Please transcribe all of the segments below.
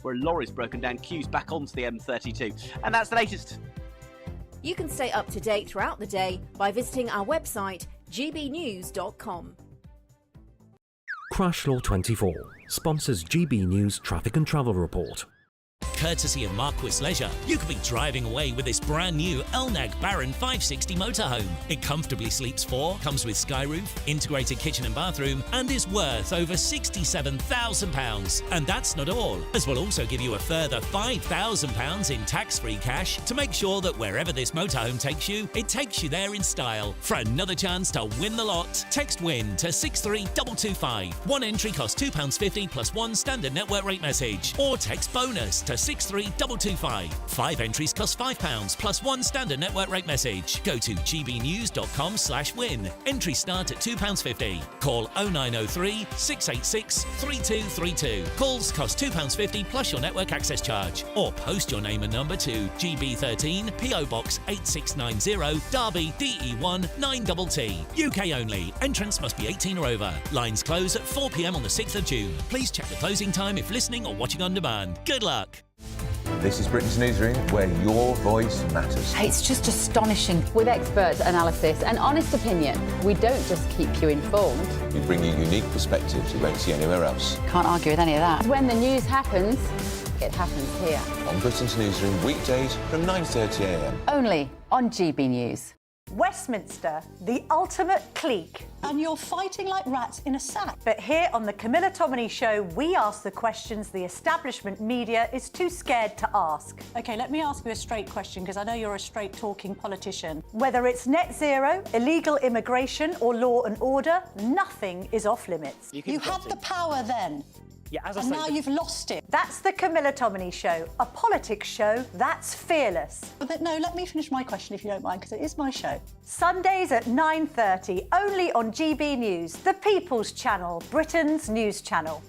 where a lorry's broken down queues back onto the M32. And that's the latest. You can stay up to date throughout the day by visiting our website, gbnews.com. Crash Law 24 sponsors GB News Traffic and Travel Report. Courtesy of Marquis Leisure, you could be driving away with this brand new Elnag Baron 560 motorhome. It comfortably sleeps 4, comes with sky roof, integrated kitchen and bathroom, and is worth over £67,000. And that's not all, as we'll also give you a further £5,000 in tax-free cash to make sure that wherever this motorhome takes you, it takes you there in style. For another chance to win the lot, text WIN to 63225. One entry costs £2.50 plus one standard network rate message, or text BONUS to 63225. 5 entries cost £5 plus one standard network rate message. Go to gbnews.com/win. Entries start at £2.50. Call 0903 686 3232. Calls cost £2.50 plus your network access charge. Or post your name and number to GB13 PO Box 8690 Derby DE1 9TT. UK only. Entrance must be 18 or over. Lines close at 4 p.m. on the 6th of June. Please check the closing time if listening or watching on demand. Good luck. This is Britain's Newsroom, where your voice matters. It's just astonishing. With expert analysis and honest opinion, we don't just keep you informed. We bring you unique perspectives you won't see anywhere else. Can't argue with any of that. When the news happens, it happens here. On Britain's Newsroom, weekdays from 9:30 a.m. Only on GB News. Westminster, the ultimate clique. And you're fighting like rats in a sack. But here on the Camilla Tominey Show, we ask the questions the establishment media is too scared to ask. OK, let me ask you a straight question, because I know you're a straight-talking politician. Whether it's net zero, illegal immigration or law and order, nothing is off limits. You had the power then. Yeah, as I and say, now you've lost it. That's the Camilla Tominey Show, a politics show that's fearless. But no, let me finish my question if you don't mind, because it is my show. Sundays at 9:30, only on GB News, the People's Channel, Britain's news channel.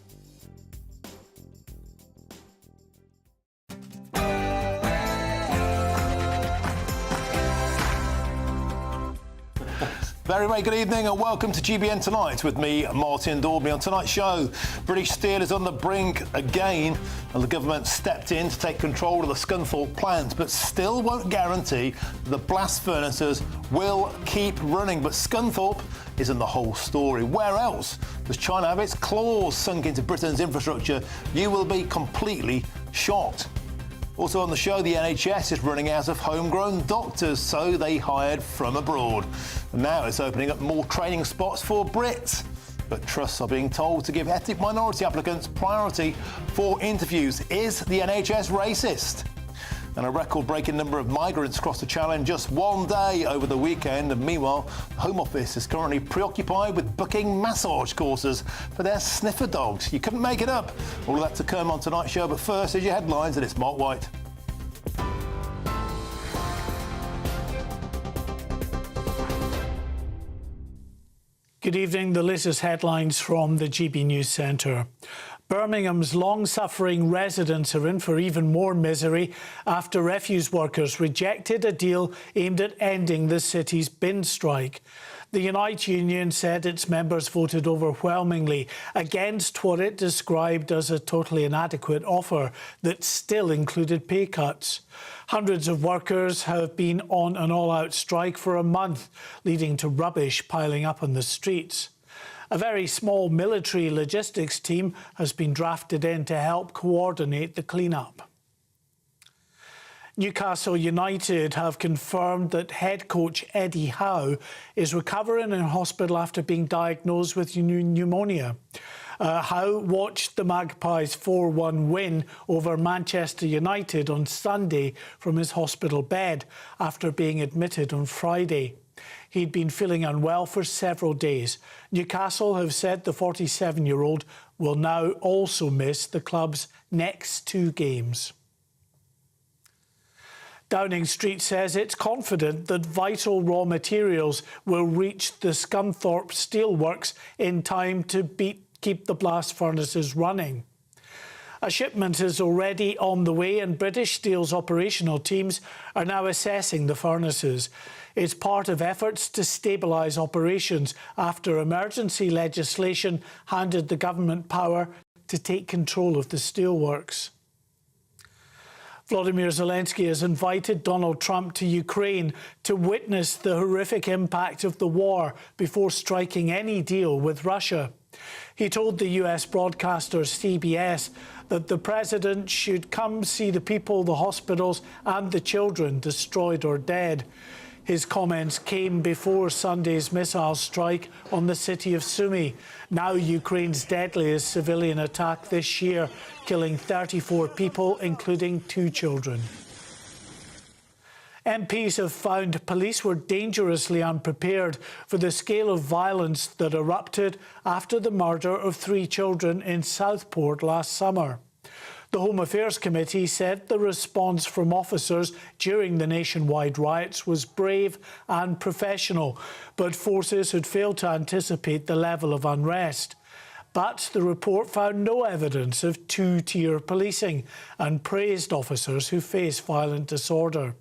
Very, very good evening and welcome to GBN Tonight with me, Martin Daubney. On tonight's show, British Steel is on the brink again and the government stepped in to take control of the Scunthorpe plant, but still won't guarantee the blast furnaces will keep running. But Scunthorpe isn't the whole story. Where else does China have its claws sunk into Britain's infrastructure? You will be completely shocked. Also on the show, the NHS is running out of homegrown doctors, so they hired from abroad. Now it's opening up more training spots for Brits. But trusts are being told to give ethnic minority applicants priority for interviews. Is the NHS racist? And a record-breaking number of migrants crossed the Channel in just one day over the weekend. And meanwhile, the Home Office is currently preoccupied with booking massage courses for their sniffer dogs. You couldn't make it up. All of that to come on tonight's show. But first, here's your headlines, and it's Mark White. Good evening. The latest headlines from the GB News Centre. Birmingham's long-suffering residents are in for even more misery after refuse workers rejected a deal aimed at ending the city's bin strike. The Unite Union said its members voted overwhelmingly against what it described as a totally inadequate offer that still included pay cuts. Hundreds of workers have been on an all-out strike for a month, leading to rubbish piling up on the streets. A very small military logistics team has been drafted in to help coordinate the clean-up. Newcastle United have confirmed that head coach Eddie Howe is recovering in hospital after being diagnosed with pneumonia. Howe watched the Magpies' 4-1 win over Manchester United on Sunday from his hospital bed after being admitted on Friday. He'd been feeling unwell for several days. Newcastle have said the 47-year-old will now also miss the club's next 2 games. Downing Street says it's confident that vital raw materials will reach the Scunthorpe steelworks in time to keep the blast furnaces running. A shipment is already on the way and British Steel's operational teams are now assessing the furnaces. It's part of efforts to stabilise operations after emergency legislation handed the government power to take control of the steelworks. Volodymyr Zelensky has invited Donald Trump to Ukraine to witness the horrific impact of the war before striking any deal with Russia. He told the US broadcaster CBS that the president should come see the people, the hospitals and the children destroyed or dead. His comments came before Sunday's missile strike on the city of Sumy, now Ukraine's deadliest civilian attack this year, killing 34 people, including 2 children. MPs have found police were dangerously unprepared for the scale of violence that erupted after the murder of 3 children in Southport last summer. The Home Affairs Committee said the response from officers during the nationwide riots was brave and professional, but forces had failed to anticipate the level of unrest. But the report found no evidence of two-tier policing and praised officers who face violent disorder.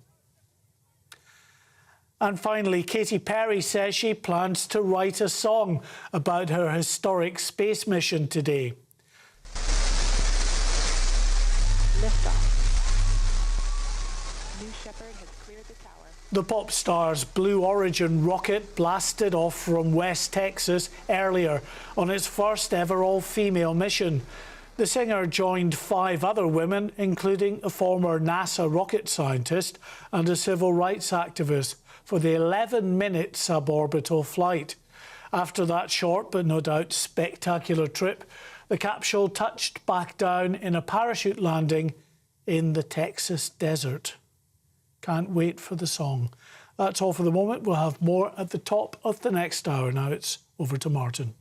And finally, Katy Perry says she plans to write a song about her historic space mission today. The pop star's Blue Origin rocket blasted off from West Texas earlier on its first ever all-female mission. The singer joined 5 other women, including a former NASA rocket scientist and a civil rights activist, for the 11-minute suborbital flight. After that short but no doubt spectacular trip, the capsule touched back down in a parachute landing in the Texas desert. Can't wait for the song. That's all for the moment. We'll have more at the top of the next hour. Now it's over to Martin.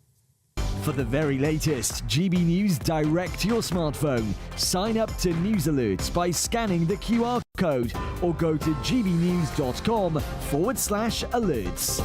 For the very latest GB News direct to your smartphone, sign up to News Alerts by scanning the QR code or go to gbnews.com/alerts.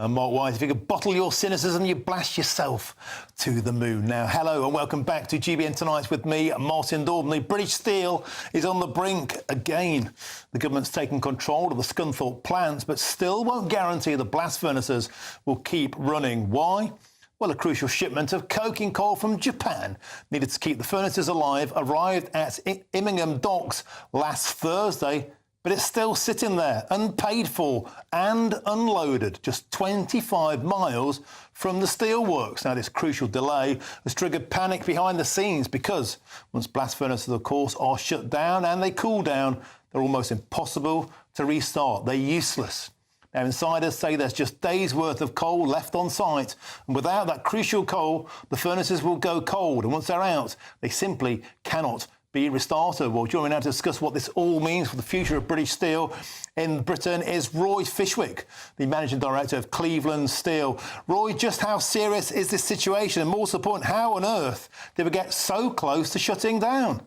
Mark Wise, if you could bottle your cynicism, you blast yourself to the moon. Now, hello and welcome back to GBN Tonight with me, Martin Daubney. British Steel is on the brink again. The government's taken control of the Scunthorpe plants, but still won't guarantee the blast furnaces will keep running. Why? Well, a crucial shipment of coking coal from Japan needed to keep the furnaces alive arrived at Immingham docks last Thursday. But it's still sitting there, unpaid for and unloaded, just 25 miles from the steelworks. Now, this crucial delay has triggered panic behind the scenes because once blast furnaces, of course, are shut down and they cool down, they're almost impossible to restart. They're useless. Now, insiders say there's just days' worth of coal left on site, and without that crucial coal, the furnaces will go cold, and once they're out, they simply cannot be restarted. Well, joining me now to discuss what this all means for the future of British Steel in Britain is Roy Fishwick, the Managing Director of Cleveland Steel. Roy, just how serious is this situation? And more to the point, how on earth did we get so close to shutting down?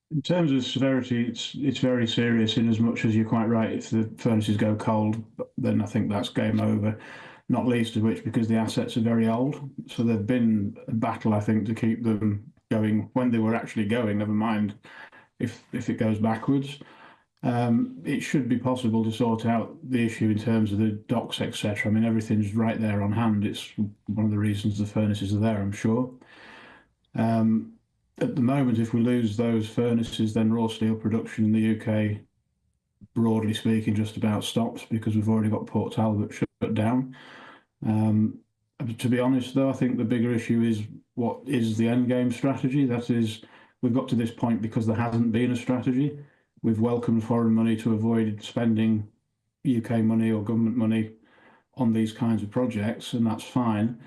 In terms of severity, it's very serious in as much as you're quite right. If the furnaces go cold, then I think that's game over, not least of which because the assets are very old. So there's been a battle, I think, to keep them going when they were actually going, never mind if it goes backwards. It should be possible to sort out the issue in terms of the docks, etc. I mean, everything's right there on hand. It's one of the reasons the furnaces are there, I'm sure. At the moment, if we lose those furnaces, then raw steel production in the UK, broadly speaking, just about stops because we've already got Port Talbot shut down. To be honest, though, I think the bigger issue is what is the end game strategy. That is, we've got to this point because there hasn't been a strategy. We've welcomed foreign money to avoid spending UK money or government money on these kinds of projects, and that's fine.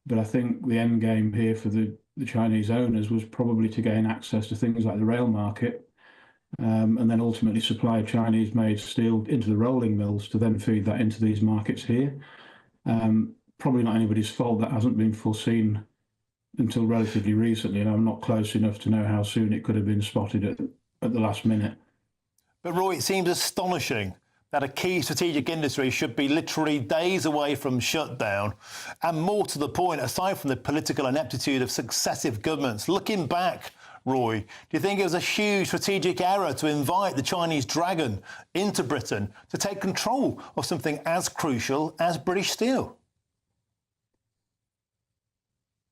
But I think the end game here for the Chinese owners was probably to gain access to things like the rail market, and then ultimately supply Chinese-made steel into the rolling mills to then feed that into these markets here. Probably not anybody's fault that hasn't been foreseen until relatively recently, and I'm not close enough to know how soon it could have been spotted at the last minute. But Roy, it seems astonishing that a key strategic industry should be literally days away from shutdown. And more to the point, aside from the political ineptitude of successive governments, looking back, Roy, do you think it was a huge strategic error to invite the Chinese dragon into Britain to take control of something as crucial as British Steel?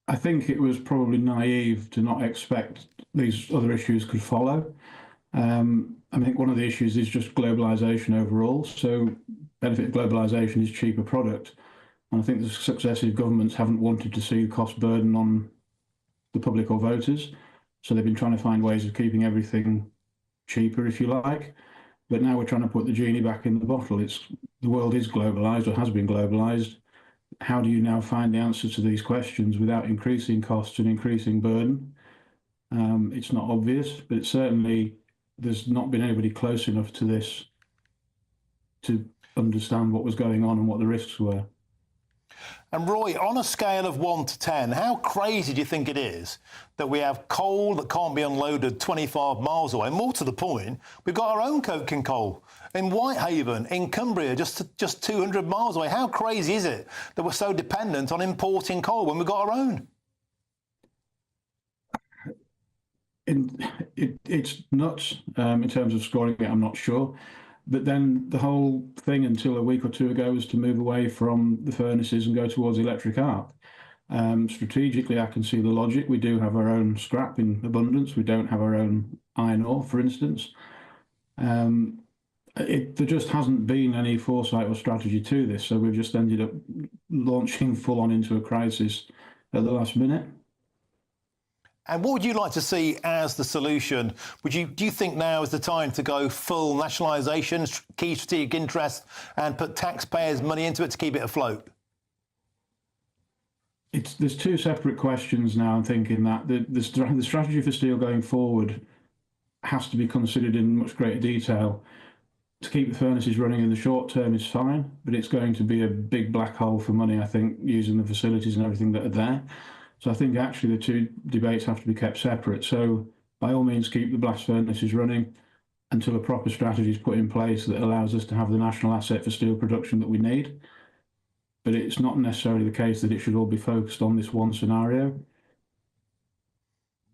I think it was probably naive to not expect these other issues could follow. I think one of the issues is just globalisation overall. So benefit of globalisation is cheaper product. And I think the successive governments haven't wanted to see the cost burden on the public or voters. So they've been trying to find ways of keeping everything cheaper, if you like. But now we're trying to put the genie back in the bottle. The world is globalised, or has been globalised. How do you now find the answer to these questions without increasing costs and increasing burden? It's not obvious, but it's certainly, there's not been anybody close enough to this to understand what was going on and what the risks were. And Roy, on a scale of 1 to 10, how crazy do you think it is that we have coal that can't be unloaded 25 miles away? More to the point, we've got our own coking coal in Whitehaven, in Cumbria, just 200 miles away. How crazy is it that we're so dependent on importing coal when we've got our own? It's nuts in terms of scoring it, I'm not sure. But then the whole thing until a week or two ago was to move away from the furnaces and go towards electric arc. Strategically, I can see the logic. We do have our own scrap in abundance. We don't have our own iron ore, for instance. There just hasn't been any foresight or strategy to this, so we've just ended up launching full on into a crisis at the last minute. And what would you like to see as the solution? Do you think now is the time to go full nationalisation, key strategic interest, and put taxpayers' money into it to keep it afloat? There's two separate questions now. I'm thinking that the strategy for steel going forward has to be considered in much greater detail. To keep the furnaces running in the short term is fine, but it's going to be a big black hole for money, I think, using the facilities and everything that are there. So I think actually the two debates have to be kept separate. So by all means, keep the blast furnaces running until a proper strategy is put in place that allows us to have the national asset for steel production that we need. But it's not necessarily the case that it should all be focused on this one scenario.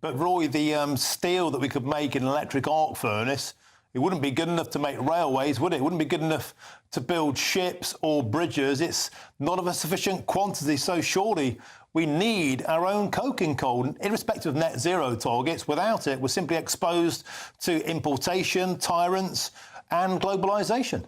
But Roy, the steel that we could make in an electric arc furnace, it wouldn't be good enough to make railways, would it? It wouldn't be good enough to build ships or bridges. It's not of a sufficient quantity. So surely we need our own coking coal, irrespective of net zero targets. Without it, we're simply exposed to importation, tyrants and globalisation.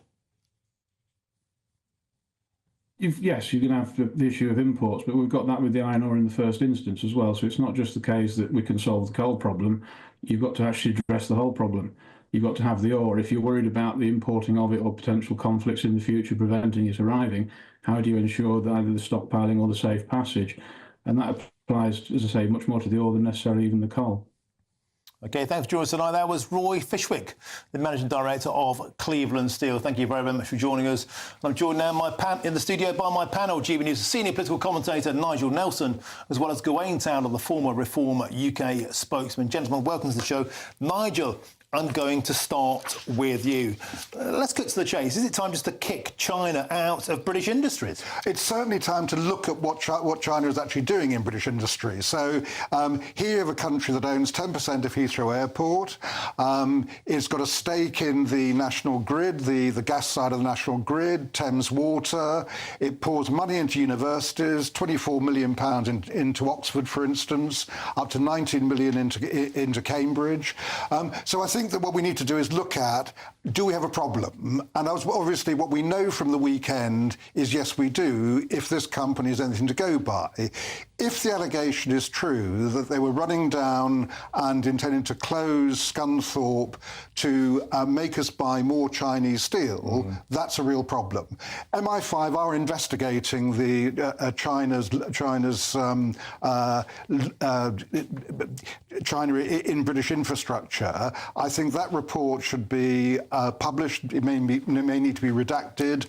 Yes, you can have the issue of imports, but we've got that with the iron ore in the first instance as well. So it's not just the case that we can solve the coal problem. You've got to actually address the whole problem. You've got to have the ore. If you're worried about the importing of it or potential conflicts in the future preventing it arriving, how do you ensure that either the stockpiling or the safe passage? And that applies, as I say, much more to the ore than necessarily even the coal. OK, thanks for joining us tonight. That was Roy Fishwick, the Managing Director of Cleveland Steel. Thank you very, very much for joining us. And I'm joined now in the studio by my panel, GB News senior political commentator Nigel Nelson, as well as Gawain Towner, the former Reform UK spokesman. Gentlemen, welcome to the show. Nigel, I'm going to start with you. Let's cut to the chase. Is it time just to kick China out of British industries? It's certainly time to look at what China is actually doing in British industries. So here you have a country that owns 10% of Heathrow Airport. It's got a stake in the national grid, the gas side of the national grid, Thames Water. It pours money into universities, £24 million into Oxford, for instance, up to 19 million into Cambridge. So I think that what we need to do is look at, do we have a problem? And obviously what we know from the weekend is, yes, we do, if this company is anything to go by. If the allegation is true that they were running down and intending to close Scunthorpe to make us buy more Chinese steel, that's a real problem. MI5 are investigating the China in British infrastructure. I think that report should be published. It may need to be redacted,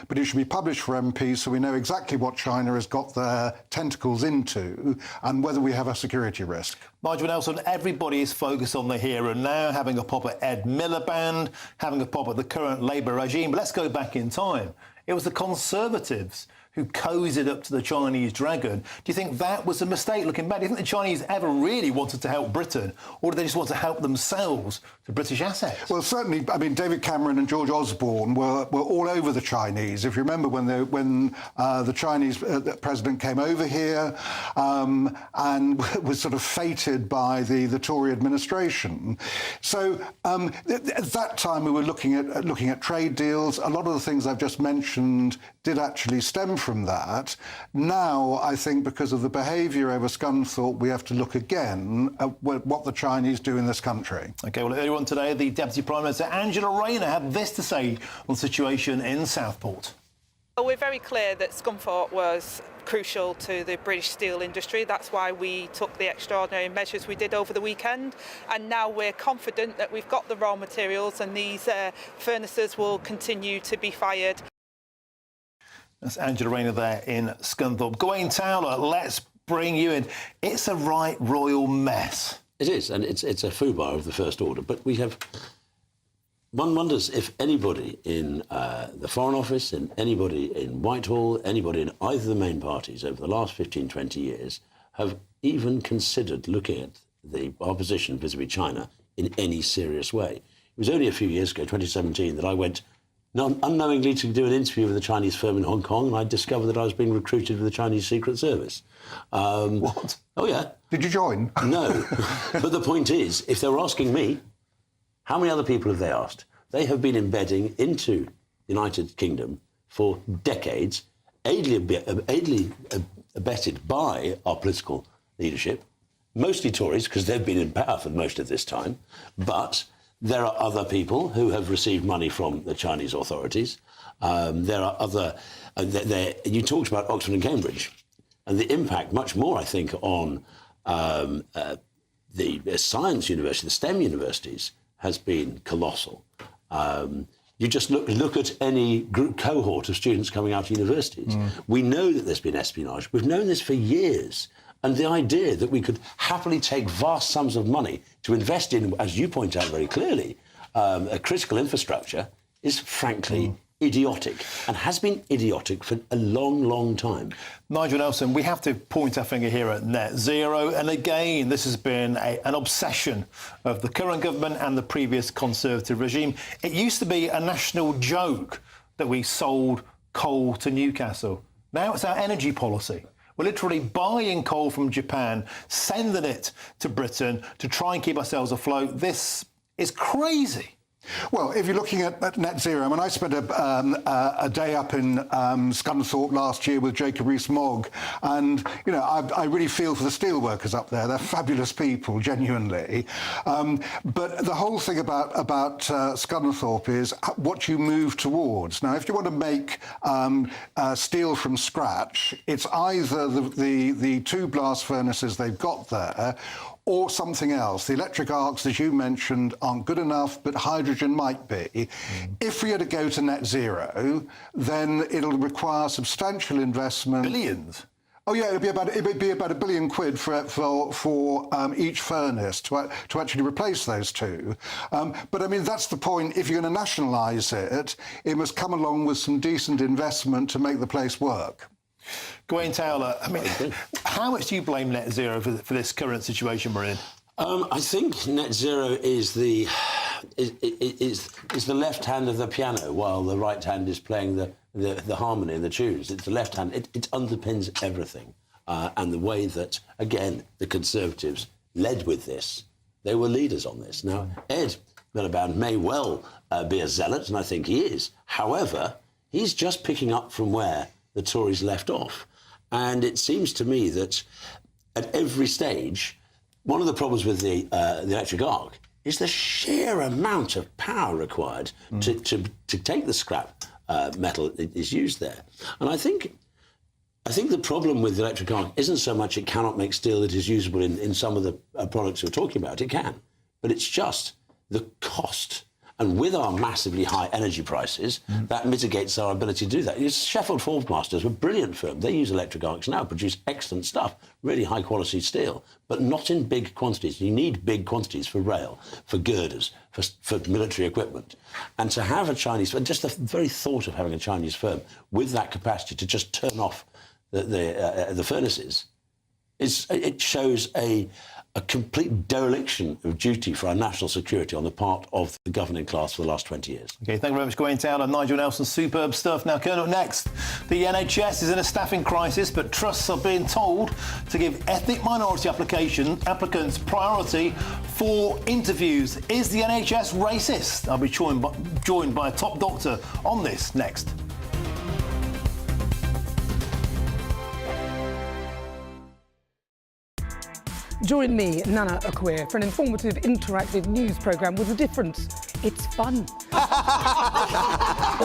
but it should be published for MPs so we know exactly what China has got their tentacles into and whether we have a security risk. Nigel Nelson, everybody is focused on the here and now, having a pop at Ed Miliband, having a pop at the current Labour regime. But let's go back in time. It was the Conservatives who cozied up to the Chinese dragon. Do you think that was a mistake looking back? Do you think the Chinese ever really wanted to help Britain, or did they just want to help themselves to British assets? Well, certainly, I mean, David Cameron and George Osborne were all over the Chinese. If you remember when the Chinese president came over here and was sort of feted by the Tory administration. So at that time we were looking at trade deals. A lot of the things I've just mentioned did actually stem from that. Now, I think because of the behaviour over Scunthorpe, we have to look again at what the Chinese do in this country. OK, well, earlier on today, the Deputy Prime Minister, Angela Rayner, had this to say on the situation in Southport. Well, we're very clear that Scunthorpe was crucial to the British steel industry. That's why we took the extraordinary measures we did over the weekend. And now we're confident that we've got the raw materials and these furnaces will continue to be fired. That's Angela Rayner there in Scunthorpe. Gawain Towler, let's bring you in. It's a right royal mess. It is, and it's a foobar of the first order. But we have... One wonders if anybody in the Foreign Office, and anybody in Whitehall, anybody in either of the main parties over the last 15, 20 years have even considered looking at our position vis-à-vis China in any serious way. It was only a few years ago, 2017, that I went unknowingly to do an interview with a Chinese firm in Hong Kong, and I discovered that I was being recruited for the Chinese Secret Service. What? Oh, yeah. Did you join? No. But the point is, if they were asking me, how many other people have they asked? They have been embedding into the United Kingdom for decades, ably abetted by our political leadership, mostly Tories, because they've been in power for most of this time. But there are other people who have received money from the Chinese authorities. There are other... you talked about Oxford and Cambridge, and the impact much more, I think, on the science university, the STEM universities, has been colossal. You just look at any group cohort of students coming out of universities. We know that there's been espionage. We've known this for years. And the idea that we could happily take vast sums of money to invest in, as you point out very clearly, a critical infrastructure is frankly idiotic, and has been idiotic for a long, long time. Nigel Nelson, we have to point our finger here at net zero, and again, this has been an obsession of the current government and the previous Conservative regime. It used to be a national joke that we sold coal to Newcastle. Now it's our energy policy. We're literally buying coal from Japan, sending it to Britain to try and keep ourselves afloat. This is crazy. Well, if you're looking at net zero, I mean, I spent a day up in Scunthorpe last year with Jacob Rees-Mogg, and, you know, I really feel for the steelworkers up there. They're fabulous people, genuinely. But the whole thing about Scunthorpe is what you move towards. Now, if you want to make steel from scratch, it's either the two blast furnaces they've got there, or something else. The electric arcs, as you mentioned, aren't good enough, but hydrogen might be. If we are to go to net zero, then it'll require substantial investment. Billions? Oh yeah, it'd be about £1 billion for each furnace to actually replace those two. But I mean, that's the point. If you're going to nationalise it, it must come along with some decent investment to make the place work. Gawain Towler, I mean, how much do you blame net zero for this current situation we're in? I think net zero is the left hand of the piano while the right hand is playing the harmony and the tunes. It's the left hand. It underpins everything. And the way that, again, the Conservatives led with this, they were leaders on this. Now, Ed Miliband may well be a zealot, and I think he is. However, he's just picking up from where the Tories left off. And it seems to me that at every stage, one of the problems with the electric arc is the sheer amount of power required to take the scrap metal that is used there. And I think the problem with the electric arc isn't so much it cannot make steel that is usable in some of the products we're talking about. It can. But it's just the cost And with our massively high energy prices, that mitigates our ability to do that. Sheffield Forbesmasters were a brilliant firm. They use electric arcs now, produce excellent stuff, really high-quality steel, but not in big quantities. You need big quantities for rail, for girders, for military equipment. And to have a Chinese firm, just the very thought of having a Chinese firm with that capacity to just turn off the furnaces, it shows a complete dereliction of duty for our national security on the part of the governing class for the last 20 years. OK, thank you very much, Gwen Taylor. Nigel Nelson, superb stuff. Now, Colonel, next. The NHS is in a staffing crisis, but trusts are being told to give ethnic minority applicants priority for interviews. Is the NHS racist? I'll be joined by a top doctor on this next. Join me, Nana Akwe, for an informative, interactive news programme with a difference. It's fun.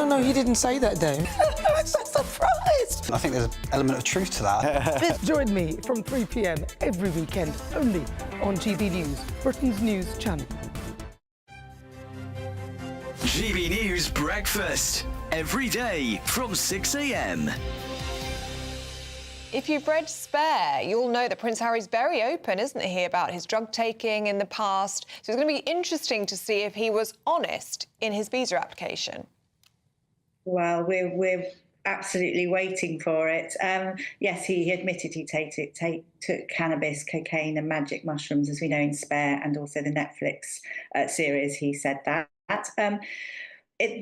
No, he didn't say that, Dave. I'm so surprised. I think there's an element of truth to that. Join me from 3 p.m. every weekend, only on GB News, Britain's news channel. GB News Breakfast, every day from 6 a.m. If you've read Spare, you'll know that Prince Harry's very open, isn't he, about his drug taking in the past. So it's going to be interesting to see if he was honest in his visa application. Well, we're absolutely waiting for it. Yes, he admitted he took cannabis, cocaine and magic mushrooms, as we know in Spare, and also the Netflix series. He said that.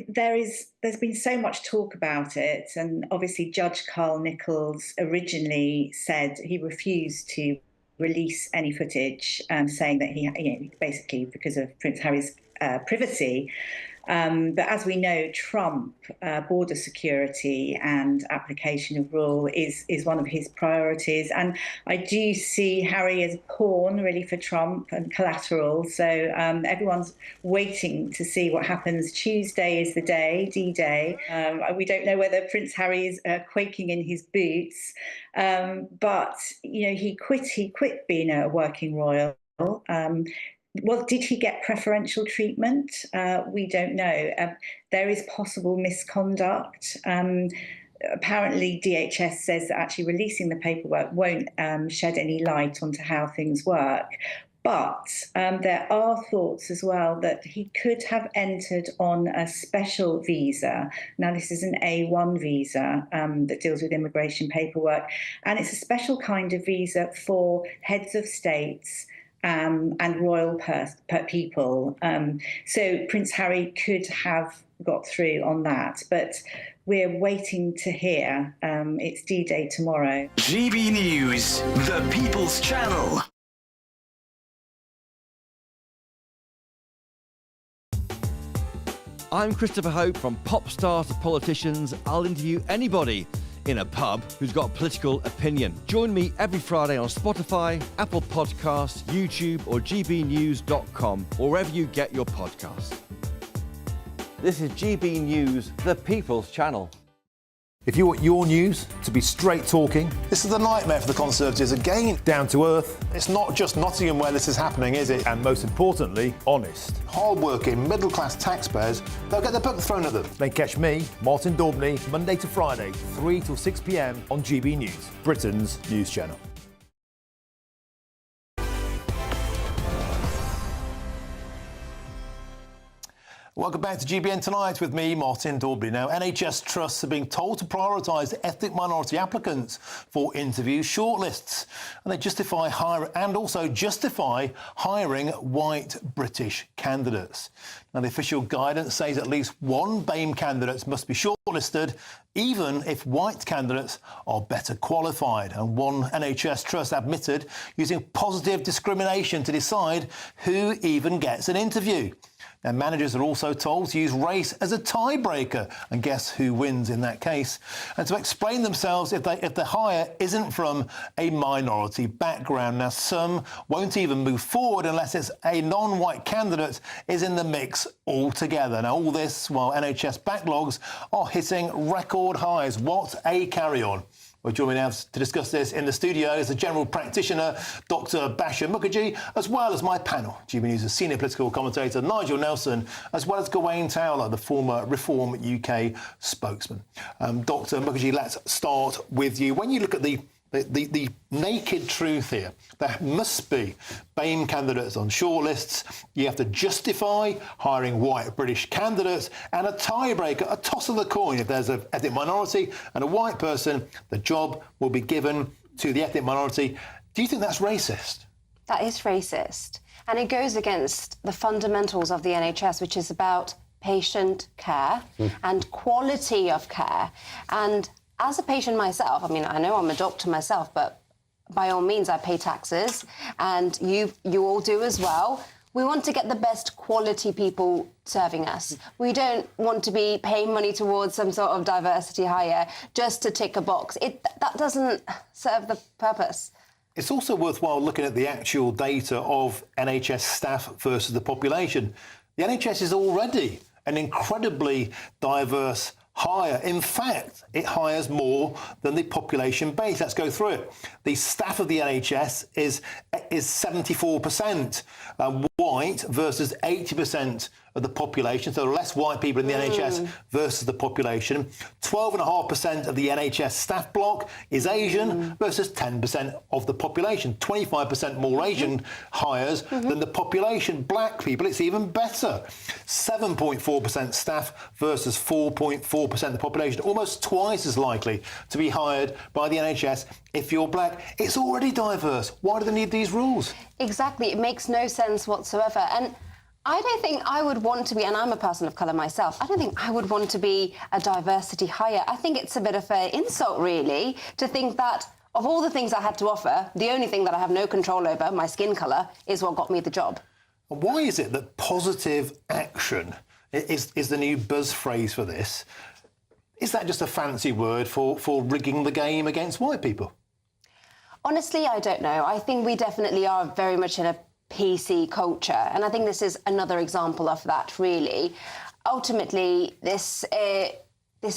There's been so much talk about it, and obviously Judge Carl Nichols originally said he refused to release any footage, saying that he basically because of Prince Harry's privacy. But as we know, Trump, border security and application of rule is one of his priorities. And I do see Harry as a pawn, really, for Trump and collateral. So everyone's waiting to see what happens. Tuesday is the day, D-Day. We don't know whether Prince Harry is quaking in his boots. But, he quit being a working royal. Well, did he get preferential treatment? We don't know. There is possible misconduct. Apparently, DHS says that actually releasing the paperwork won't shed any light onto how things work. But there are thoughts as well that he could have entered on a special visa. Now, this is an A1 visa that deals with immigration paperwork. And it's a special kind of visa for heads of states and royal people. So Prince Harry could have got through on that, but we're waiting to hear. It's D-Day tomorrow. GB News, the People's Channel. I'm Christopher Hope. From pop star to politicians, I'll interview anybody in a pub who's got a political opinion. Join me every Friday on Spotify, Apple Podcasts, YouTube or gbnews.com, or wherever you get your podcasts. This is GB News, the People's Channel. If you want your news to be straight talking, this is a nightmare for the Conservatives again. Down to earth. It's not just Nottingham where this is happening, is it? And most importantly, honest. Hard-working, middle-class taxpayers, they'll get their book thrown at them. Then catch me, Martin Daubney, Monday to Friday, 3 till 6 p.m. on GB News, Britain's news channel. Welcome back to GBN Tonight with me, Martin Daubney. Now, NHS trusts are being told to prioritise ethnic minority applicants for interview shortlists, and they justify hiring white British candidates. Now, the official guidance says at least one BAME candidate must be shortlisted, even if white candidates are better qualified. And one NHS trust admitted using positive discrimination to decide who even gets an interview. Now, managers are also told to use race as a tiebreaker, and guess who wins in that case? And to explain themselves if the hire isn't from a minority background. Now, some won't even move forward unless it's a non-white candidate is in the mix altogether. Now, all this while NHS backlogs are hitting record highs. What a carry-on. Well, joining me now to discuss this in the studio is the general practitioner, Dr. Basha Mukherjee, as well as my panel, GB News' senior political commentator, Nigel Nelson, as well as Gawain Towler, the former Reform UK spokesman. Dr. Mukherjee, let's start with you. When you look at the naked truth here, there must be BAME candidates on shortlists. You have to justify hiring white British candidates, and a tiebreaker, a toss of the coin. If there's an ethnic minority and a white person, the job will be given to the ethnic minority. Do you think that's racist? That is racist. And it goes against the fundamentals of the NHS, which is about patient care and quality of care. And as a patient myself, I mean, I know I'm a doctor myself, but by all means, I pay taxes, and you all do as well. We want to get the best quality people serving us. We don't want to be paying money towards some sort of diversity hire just to tick a box. That doesn't serve the purpose. It's also worthwhile looking at the actual data of NHS staff versus the population. The NHS is already an incredibly diverse hire. In fact, it hires more than the population base. Let's go through it. The staff of the NHS is 74% white versus 80% of the population. So less white people in the NHS versus the population. 12.5% of the NHS staff block is Asian versus 10% of the population. 25% more Asian hires than the population. Black people, it's even better. 7.4% staff versus 4.4% of the population. Almost twice as likely to be hired by the NHS if you're black. It's already diverse. Why do they need these rules? Exactly. It makes no sense whatsoever. And I don't think I would want to be, and I'm a person of colour myself, I don't think I would want to be a diversity hire. I think it's a bit of an insult, really, to think that of all the things I had to offer, the only thing that I have no control over, my skin colour, is what got me the job. Why is it that positive action is the new buzz phrase for this? Is that just a fancy word for rigging the game against white people? Honestly, I don't know. I think we definitely are very much in a PC culture, and I think this is another example of that, really. Ultimately, this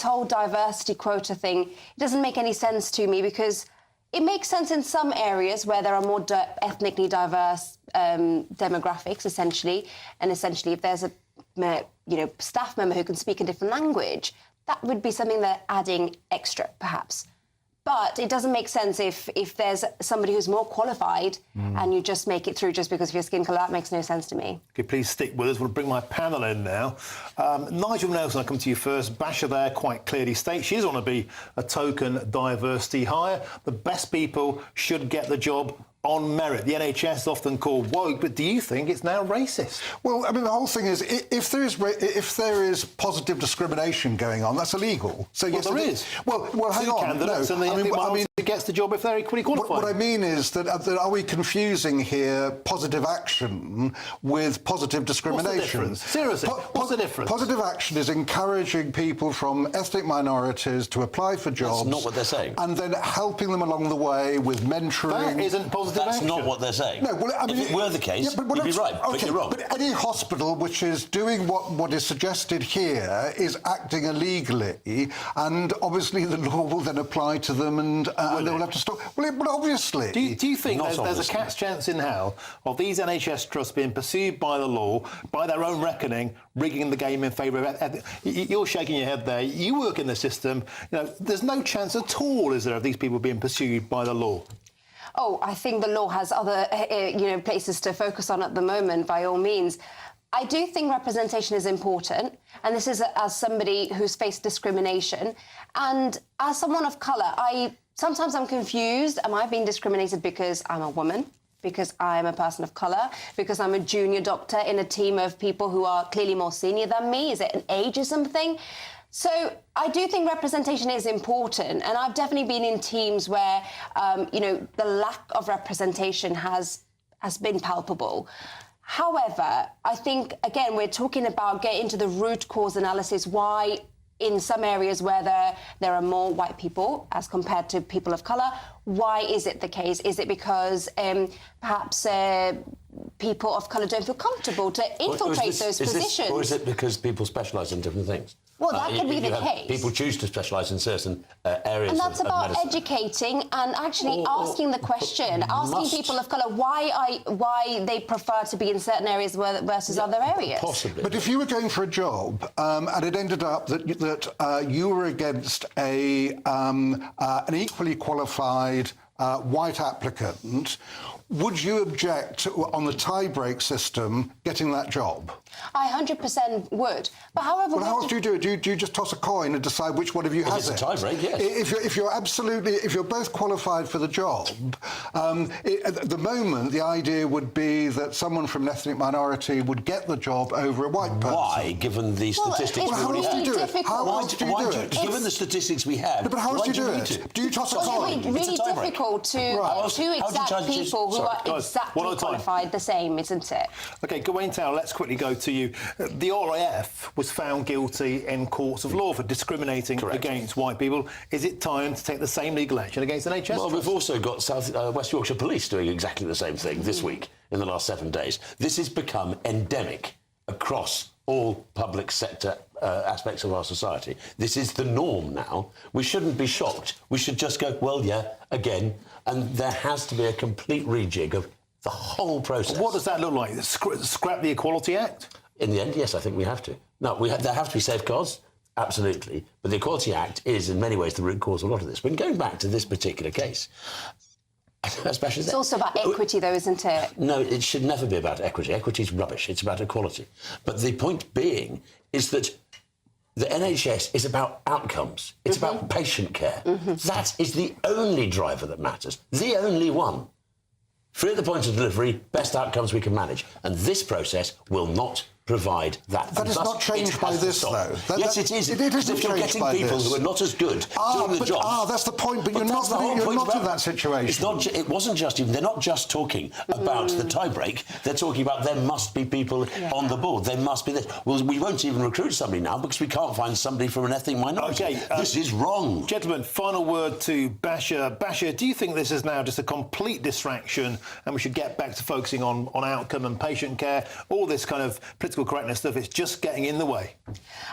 whole diversity quota thing, it doesn't make any sense to me, because it makes sense in some areas where there are more ethnically diverse demographics, essentially, and essentially if there's a staff member who can speak a different language, that would be something they're adding extra, perhaps. But it doesn't make sense if there's somebody who's more qualified and you just make it through just because of your skin colour. That makes no sense to me. Okay, please stick with us. We'll bring my panel in now. Nigel Nelson, I'll come to you first. Basha there quite clearly states she doesn't want to be a token diversity hire. The best people should get the job on merit. The NHS is often called woke, but do you think it's now racist? Well, I mean, the whole thing is, if there is positive discrimination going on, that's illegal. So yes, there is. Well, hang Two on. candidates, No, and I mean, gets the job if they're equally qualified. What I mean is that are we confusing here positive action with positive discrimination? What's the difference? Seriously, what's the difference? Positive action is encouraging people from ethnic minorities to apply for jobs. That's not what they're saying. And then helping them along the way with mentoring. That isn't positive That's action. not what they're saying. No, well, I mean, if it were the case, you'd be right, but you're wrong. But any hospital which is doing what is suggested here is acting illegally, and obviously the law will then apply to them, and they will have to stop. Well, but obviously. Do you think there's a cat's chance in hell of these NHS trusts being pursued by the law, by their own reckoning, rigging the game in favour of... You're shaking your head there. You work in the system. There's no chance at all, is there, of these people being pursued by the law? Oh, I think the law has other, places to focus on at the moment, by all means. I do think representation is important, and this is as somebody who's faced discrimination. And as someone of colour, sometimes I'm confused. Am I being discriminated because I'm a woman? Because I'm a person of colour? Because I'm a junior doctor in a team of people who are clearly more senior than me? Is it an ageism thing? So I do think representation is important, and I've definitely been in teams where, the lack of representation has been palpable. However, I think, again, we're talking about getting to the root cause analysis, why in some areas where there are more white people as compared to people of colour, why is it the case? Is it because perhaps people of colour don't feel comfortable to infiltrate those positions? Or is it because people specialise in different things? Well, that could be the case. People choose to specialise in certain areas. And that's of about medicine. educating and actually asking the question, asking people of colour why they prefer to be in certain areas versus other areas. Possibly. But if you were going for a job and it ended up that you were against an equally qualified white applicant, would you object to, on the tie-break system, getting that job? I 100% would. But however... Well, how else do you do it? Do you just toss a coin and decide which one of you has it? It's a tie-break, yes. If you're both qualified for the job, at the moment, the idea would be that someone from an ethnic minority would get the job over a white person. Why, given the statistics we how already else do you do have? it? How else do you do it? Given the statistics we have... No, but how else do you do it? Do you toss a coin? It's really difficult to two exact people who are exactly qualified the same, isn't it? OK, Gawain Taylor, let's quickly go to you. The RAF was found guilty in courts of law for discriminating against white people. Is it time to take the same legal action against NHS? Well, we've also got West Yorkshire Police doing exactly the same thing this week, in the last 7 days. This has become endemic across all public sector aspects of our society. This is the norm now. We shouldn't be shocked. We should just go, well, yeah, again. And there has to be a complete rejig of the whole process. What does that look like? Scrap the Equality Act? In the end, yes, I think we have to. No, there have to be safeguards, absolutely. But the Equality Act is, in many ways, the root cause of a lot of this. When going back to this particular case, especially... It's also about equity, though, isn't it? No, it should never be about equity. Equity is rubbish. It's about equality. But the point being is that the NHS is about outcomes. It's about patient care. That is the only driver that matters. The only one. Free at the point of delivery, best outcomes we can manage. And this process will not provide that. That is not changed by this, though. Yes, it is. It isn't if you're getting people who are not as good doing the job... that's the point, but you're not in that situation. It's not, it wasn't just... They're not just talking about the tie-break. They're talking about there must be people on the board. There must be this. Well, we won't even recruit somebody now because we can't find somebody from an ethnic minority. OK. This is wrong. Gentlemen, final word to Basha. Basha, do you think this is now just a complete distraction and we should get back to focusing on outcome and patient care? All this kind of political correctness stuff, it's just getting in the way.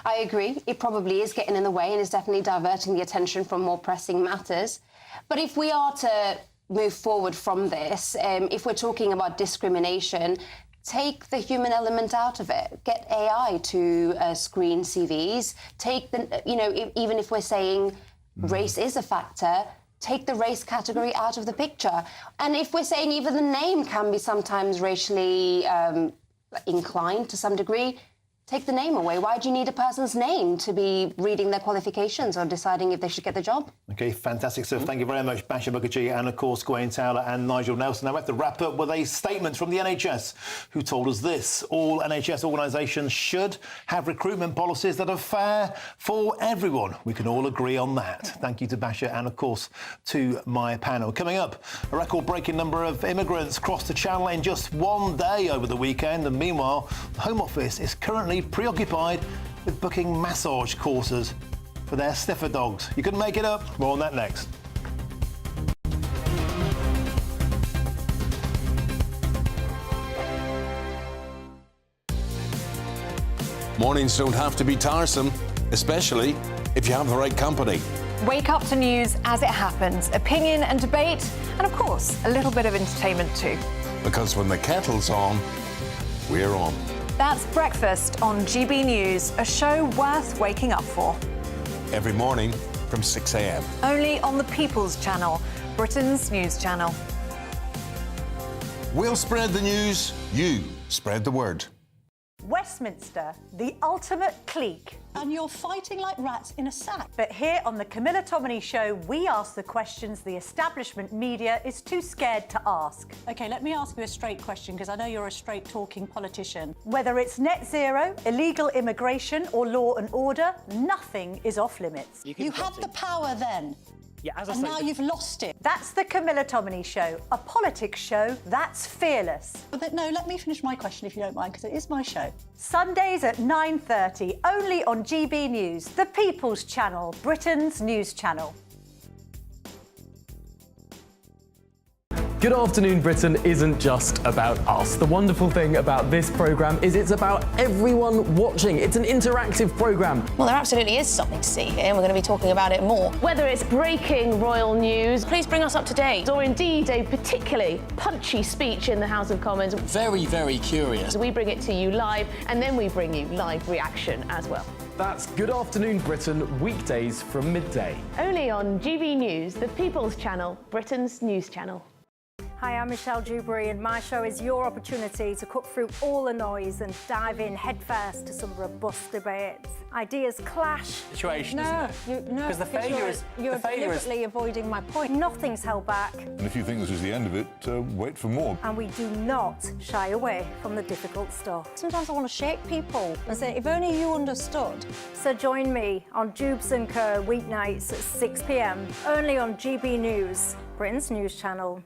I agree. It probably is getting in the way and is definitely diverting the attention from more pressing matters. But if we are to move forward from this, if we're talking about discrimination, take the human element out of it. Get AI to screen CVs. Take the, even if we're saying race is a factor, take the race category out of the picture. And if we're saying even the name can be sometimes racially inclined to some degree, take the name away. Why do you need a person's name to be reading their qualifications or deciding if they should get the job? OK, fantastic stuff. Thank you very much, Basha Mukherjee, and, of course, Gawain Taylor and Nigel Nelson. Now, we have to wrap up with a statement from the NHS, who told us this. All NHS organisations should have recruitment policies that are fair for everyone. We can all agree on that. Thank you to Basha and, of course, to my panel. Coming up, a record-breaking number of immigrants crossed the Channel in just 1 day over the weekend, and meanwhile, the Home Office is currently preoccupied with booking massage courses for their sniffer dogs. You couldn't make it up? More on that next. Mornings don't have to be tiresome, especially if you have the right company. Wake up to news as it happens, opinion and debate, and of course, a little bit of entertainment too. Because when the kettle's on, we're on. That's Breakfast on GB News, a show worth waking up for. Every morning from 6 a.m. Only on the People's Channel, Britain's news channel. We'll spread the news, you spread the word. Westminster, the ultimate clique. And you're fighting like rats in a sack. But here on the Camilla Tominey Show, we ask the questions the establishment media is too scared to ask. OK, let me ask you a straight question, because I know you're a straight-talking politician. Whether it's net zero, illegal immigration or law and order, nothing is off limits. You had the power then. Yeah, as I and say, now you've lost it. That's the Camilla Tominey Show, a politics show that's fearless. But no, let me finish my question if you don't mind, because it is my show. Sundays at 9:30, only on GB News, the People's Channel, Britain's news channel. Good Afternoon Britain isn't just about us. The wonderful thing about this programme is it's about everyone watching. It's an interactive programme. Well, there absolutely is something to see here, and we're going to be talking about it more. Whether it's breaking royal news, please bring us up to date, or indeed a particularly punchy speech in the House of Commons. Very, very curious. We bring it to you live, and then we bring you live reaction as well. That's Good Afternoon Britain, weekdays from midday. Only on GB News, the People's Channel, Britain's news channel. Hi, I'm Michelle Dewberry, and my show is your opportunity to cut through all the noise and dive in headfirst to some robust debates. Ideas clash. Situation, No, Because the failure is... You're deliberately avoiding my point. Nothing's held back. And if you think this is the end of it, wait for more. And we do not shy away from the difficult stuff. Sometimes I want to shake people and say, if only you understood. So join me on Jubes & Co. weeknights at 6 p.m, only on GB News, Britain's news channel.